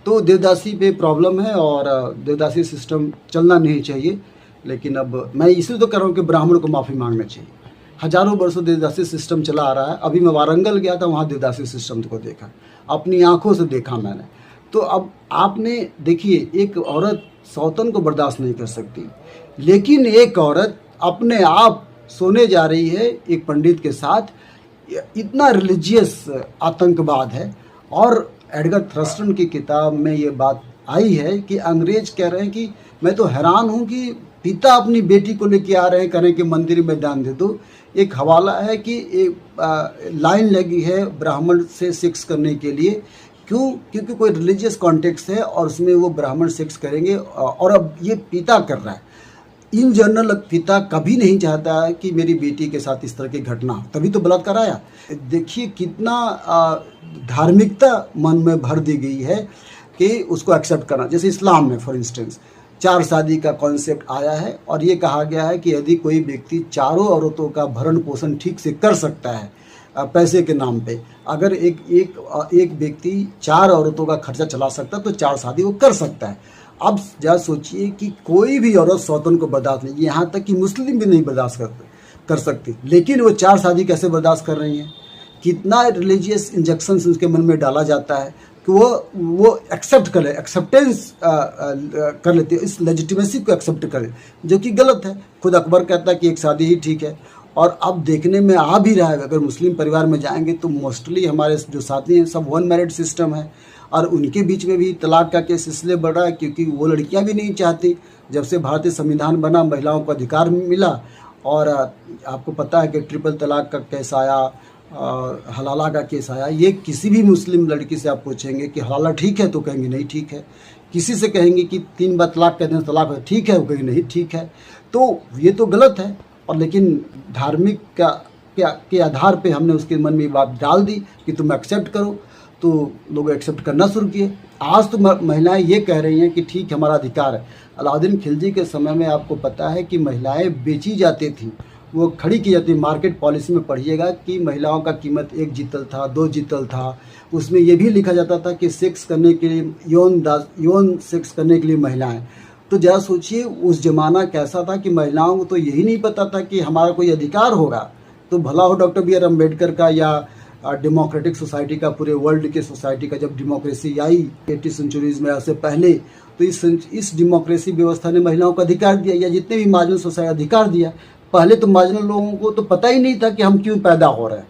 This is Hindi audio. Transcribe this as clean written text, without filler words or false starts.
तो देवदासी पे प्रॉब्लम है और देवदासी सिस्टम चलना नहीं चाहिए। लेकिन अब मैं इसलिए तो कह रहा हूँ कि ब्राह्मण को माफ़ी मांगना चाहिए। हज़ारों वर्षों देवदासी सिस्टम चला आ रहा है। अभी मैं वारंगल गया था, वहाँ देवदासी सिस्टम को देखा, अपनी आँखों से देखा मैंने। तो अब आपने देखिए, एक औरत सौतन को बर्दाश्त नहीं कर सकती, लेकिन एक औरत अपने आप सोने जा रही है एक पंडित के साथ। इतना रिलीजियस आतंकवाद है। और एडगर थ्रस्टन की किताब में ये बात आई है कि अंग्रेज कह रहे हैं कि मैं तो हैरान हूँ कि पिता अपनी बेटी को लेके आ रहे हैं, कह रहे हैं कि मंदिर में दान दे दो। एक हवाला है कि एक लाइन लगी है ब्राह्मण से सेक्स करने के लिए। क्यों? क्योंकि कोई रिलीजियस कॉन्टेक्स्ट है और उसमें वो ब्राह्मण सेक्स करेंगे। और अब ये पिता कर रहा है। इन जनरल पिता कभी नहीं चाहता है कि मेरी बेटी के साथ इस तरह की घटना हो, तभी तो बलात्कार आया। देखिए कितना धार्मिकता मन में भर दी गई है कि उसको एक्सेप्ट करना। जैसे इस्लाम में फॉर इंस्टेंस 4 शादी का कॉन्सेप्ट आया है और ये कहा गया है कि यदि कोई व्यक्ति चारों औरतों का भरण पोषण ठीक से कर सकता है पैसे के नाम पे, अगर एक व्यक्ति 4 औरतों का खर्चा चला सकता है तो 4 शादी वो कर सकता है। अब जरा सोचिए कि कोई भी औरत सौतन को बर्दाश्त नहीं, यहाँ तक कि मुस्लिम भी नहीं बर्दाश्त कर सकती, लेकिन वो 4 शादी कैसे बर्दाश्त कर रही हैं? कितना रिलीजियस इंजेक्शन उसके मन में डाला जाता है कि वो एक्सेप्ट कर ले, एक्सेप्टेंस कर लेती है, इस लेजिटिमेसी को एक्सेप्ट करे, जो कि गलत है। खुद अकबर कहता है कि एक शादी ही ठीक है। और अब देखने में आ भी रहा है, अगर मुस्लिम परिवार में जाएंगे तो मोस्टली हमारे जो साथी हैं सब 1 मैरिड सिस्टम है। और उनके बीच में भी तलाक का केस इसलिए बढ़ रहा है क्योंकि वो लड़कियां भी नहीं चाहती। जब से भारतीय संविधान बना, महिलाओं को अधिकार मिला। और आपको पता है कि ट्रिपल तलाक का केस आया, हलाला का केस आया। ये किसी भी मुस्लिम लड़की से आप पूछेंगे कि हलाला ठीक है तो कहेंगे नहीं ठीक है। किसी से कहेंगे कि 3 बार तलाक कह दें तलाक ठीक है, वो कहेंगे नहीं ठीक है। तो ये तो गलत है। और लेकिन धार्मिक के आधार पे हमने उसके मन में ये बात डाल दी कि तुम एक्सेप्ट करो, तो लोग एक्सेप्ट करना शुरू किए। आज तो महिलाएं ये कह रही हैं कि ठीक हमारा अधिकार है। अलाउद्दीन खिलजी के समय में आपको पता है कि महिलाएं बेची जाती थी, वो खड़ी की जाती। मार्केट पॉलिसी में पढ़िएगा कि महिलाओं का कीमत 1 जितल था, 2 जितल था। उसमें ये भी लिखा जाता था कि सेक्स करने के लिए यौन सेक्स करने के लिए महिलाएं। तो जरा सोचिए उस जमाना कैसा था कि महिलाओं को तो यही नहीं पता था कि हमारा कोई अधिकार होगा। तो भला हो डॉक्टर बी आर अम्बेडकर का या डेमोक्रेटिक सोसाइटी का, पूरे वर्ल्ड के सोसाइटी का, जब डेमोक्रेसी आई 80 सेंचुरीज में से पहले, तो इस डेमोक्रेसी व्यवस्था ने महिलाओं को अधिकार दिया, या जितने भी मार्जिनल सोसाइटी अधिकार दिया। पहले तो मार्जिनल लोगों को तो पता ही नहीं था कि हम क्यों पैदा हो रहे हैं।